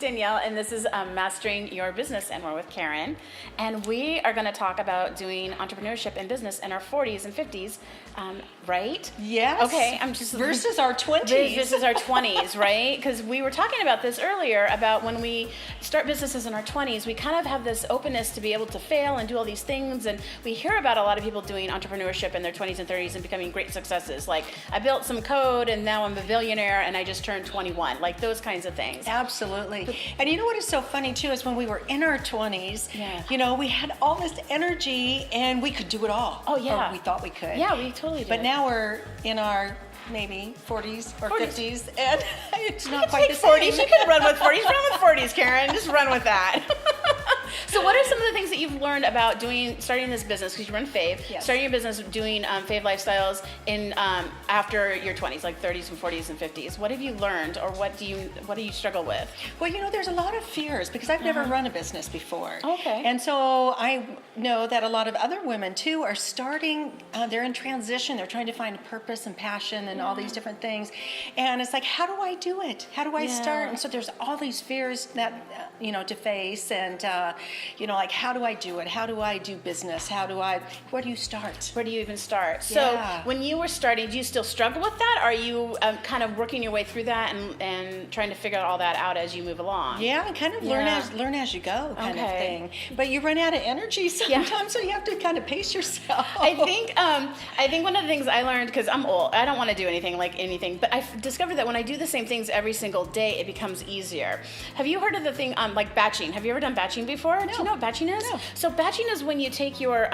Danielle, and this is Mastering Your Business, and we're with Karen. And we are going to talk about doing entrepreneurship and business in our 40s and 50s, right? Yes. Okay, I'm just... Versus our 20s. Versus our 20s, right? Because we were talking about this earlier, about when we start businesses in our 20s, we kind of have this openness to be able to fail and do all these things, and we hear about a lot of people doing entrepreneurship in their 20s and 30s and becoming great successes. Like, I built some code, and now I'm a billionaire, and I just turned 21. Like, those kinds of things. Absolutely. And you know what is so funny too is when we were in our 20s, Yeah. you know, we had all this energy and we could do it all. Oh, yeah. Or we thought we could. Yeah, we totally did. But now we're in our maybe 40s or 40s. 50s and it's not You quite take the 40s. same. You can run with 40s. Run with 40s, Karen. Just run with that. So what are some of the things that you've learned about starting this business, because you run Fave, Yes. starting your business doing Fave Lifestyles in after your 20s, like 30s and 40s and 50s? What have you learned, or what do you struggle with? Well, you know, there's a lot of fears because I've never run a business before. Okay. And so I know that a lot of other women too are starting, they're in transition, they're trying to find purpose and passion and all these different things. And it's like, how do I do it? How do I start? And so there's all these fears that, you know, to face and, you know, like, how do I do it? How do I do business? Where do you start? Where do you even start? So Yeah. when you were starting, do you still struggle with that? Or are you kind of working your way through that and trying to figure all that out as you move along? Yeah, and kind of learn as you go kind of thing. But you run out of energy sometimes, so you have to kind of pace yourself. I think one of the things I learned, because I'm old, I don't want to do anything, but I've discovered that when I do the same things every single day, it becomes easier. Have you heard of the thing like batching? Have you ever done batching before? No. Do you know what batching is? No. So batching is when you take your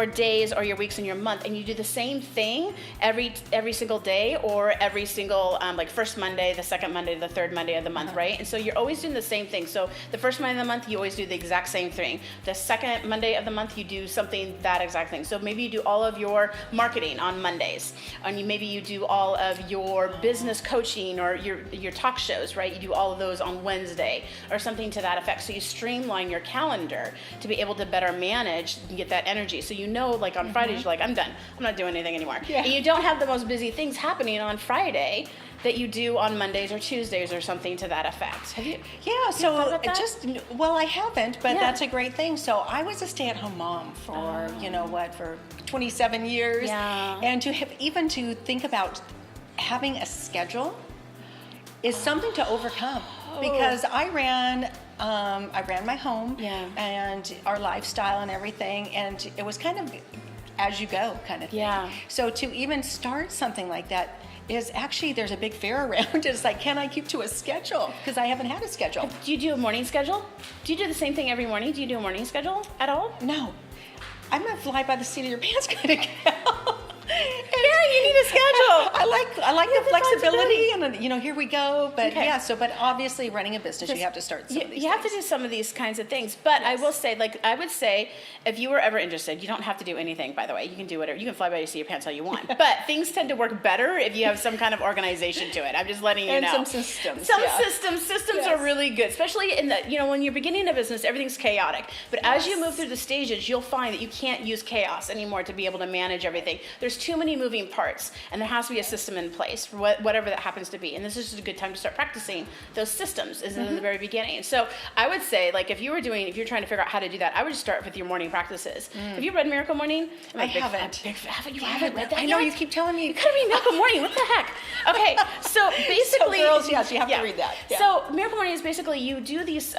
days or your weeks and your month, and you do the same thing every single day, or every single like first Monday, the second Monday, the third Monday of the month, right? And so you're always doing the same thing. So the first Monday of the month, you always do the exact same thing. The second Monday of the month, you do something that exact thing. So maybe you do all of your marketing on Mondays, and maybe you do all of your business coaching or your talk shows, right? You do all of those on Wednesday or something to that effect. So you streamline your calendar to be able to better manage and get that energy. So you know, like on Fridays, you're like, I'm done. I'm not doing anything anymore. Yeah. And you don't have the most busy things happening on Friday that you do on Mondays or Tuesdays or something to that effect. Have you? Yeah, so about that? I haven't, but Yeah. that's a great thing. So I was a stay-at-home mom for, for 27 years. Yeah. And even to think about having a schedule is something to overcome. Because I ran my home and our lifestyle and everything, and it was kind of as you go kind of thing. Yeah. So to even start something like that is actually, there's a big fear around. It's like, can I keep to a schedule? Because I haven't had a schedule. Do you do a morning schedule? Do you do the same thing every morning? Do you do a morning schedule at all? No. I'm a fly by the seat of your pants kind of gal. Karen, you need a schedule. I like the flexibility. flexibility, and here we go. But Okay. but obviously running a business, you have to start some of these You have to things. do some of these kinds of things. But I will say, I would say, if you were ever interested, you don't have to do anything, by the way. You can do whatever. You can fly by the seat of your pants all you want. But things tend to work better if you have some kind of organization to it. I'm just letting you And know. some systems. Systems Yes. are really good, especially in the, when you're beginning a business, everything's chaotic. But as you move through the stages, you'll find that you can't use chaos anymore to be able to manage everything. There's too many moving parts, and there has to be a system in place for whatever that happens to be. And this is just a good time to start practicing those systems in the very beginning. So I would say, if you're trying to figure out how to do that, I would just start with your morning practices. Have you read Miracle Morning? I haven't. Haven't you read that I know, yet? you keep telling me. You gotta read Miracle Morning. What the heck? Okay, so basically, So girls, yes, you have to read that. Yeah. So Miracle Morning is basically you do these.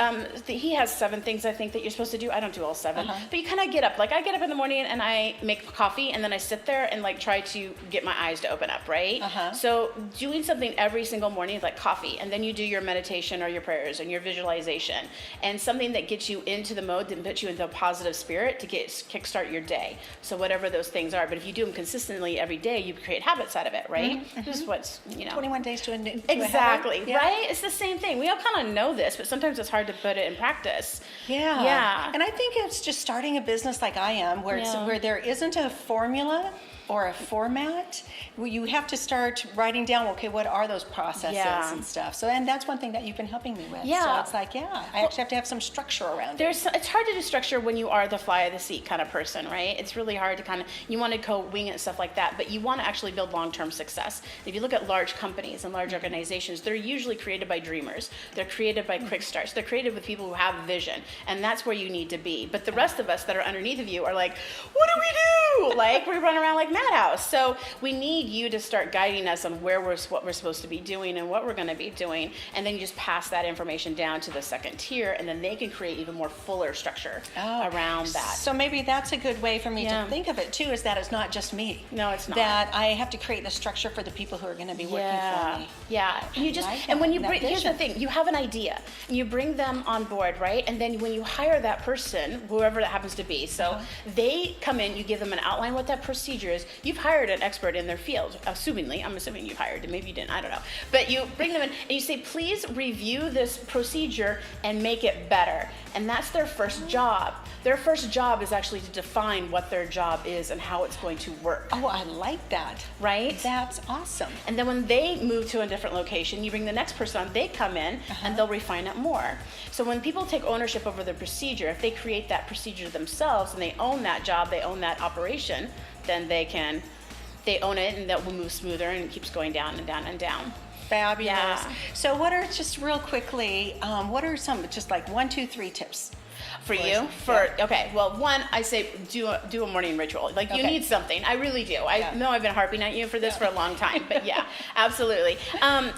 He has 7 things I think that you're supposed to do. I don't do all 7, but you kind of get up. Like I get up in the morning and I make coffee, and then I sit there and try to get my eyes to open up, right? So doing something every single morning, like coffee, and then you do your meditation or your prayers and your visualization, and something that gets you into the mode that puts you into a positive spirit to kickstart your day. So whatever those things are, but if you do them consistently every day, you create habits out of it, right? This is what's 21 days to a new exactly habit. Yeah. right. It's the same thing. We all kind of know this, but sometimes it's hard to put it in practice. Yeah. And I think it's just starting a business like I am, where there isn't a formula. or a format, well, you have to start writing down, okay, what are those processes and stuff. So, and that's one thing that you've been helping me with. Yeah. So it's like, I actually have to have some structure around it. It's hard to do structure when you are the fly of the seat kind of person, right? It's really hard to you want to go wing it and stuff like that, but you want to actually build long-term success. If you look at large companies and large organizations, they're usually created by dreamers. They're created by quick starts. They're created with people who have vision, and that's where you need to be. But the rest of us that are underneath of you are like, what do we do? Like, we run around like madhouse. So we need you to start guiding us on what we're supposed to be doing and what we're going to be doing, and then you just pass that information down to the second tier, and then they can create even more fuller structure around that. So maybe that's a good way for me to think of it too, is that it's not just me. No, it's not. That I have to create the structure for the people who are going to be working for me. Yeah. You just, and when you bring, here's the thing, you have an idea, and you bring them on board, right? And then when you hire that person, whoever that happens to be, so they come in, you give them an outline what that procedure is. You've hired an expert in their field, assumingly. I'm assuming you hired, and maybe you didn't, I don't know. But you bring them in and you say, please review this procedure and make it better. And that's their first job. Their first job is actually to define what their job is and how it's going to work. Oh, I like that. Right? That's awesome. And then when they move to a different location, you bring the next person on, they come in and they'll refine it more. So when people take ownership over the procedure, if they create that procedure themselves and they own that job, they own that operation, then they own it, and that will move smoother, and it keeps going down and down and down. Fabulous. Yeah. So what are, just real quickly, what are some, just like 1, 2, 3 tips? For you? Okay, well, one, I say do a morning ritual. Like, you need something. I really do. I know I've been harping at you for this for a long time, but yeah, absolutely.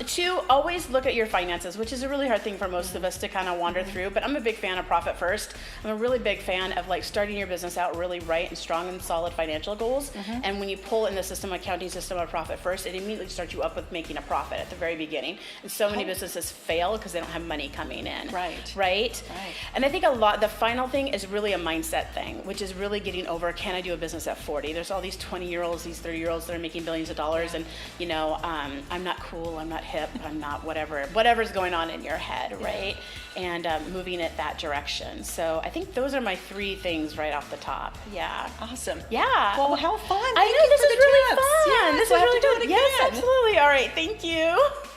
2, always look at your finances, which is a really hard thing for most of us to kind of wander through, but I'm a big fan of profit first. I'm a really big fan of like starting your business out really right and strong and solid financial goals. And when you pull in the system, accounting system of profit first, it immediately starts you up with making a profit at the very beginning. And so many businesses fail because they don't have money coming in. Right? And I think the final thing is really a mindset thing, which is really getting over, can I do a business at 40? There's all these 20-year-olds, these 30-year-olds that are making billions of dollars, and I'm not cool, I'm not hip, I'm not whatever's going on in your head, right? And moving it that direction. So I think those are my 3 things right off the top. Yeah. Awesome. Yeah. Well, how fun. I know, this is really fun. Yes, This we'll is have really to do good. it Yes, again. absolutely. All right, thank you.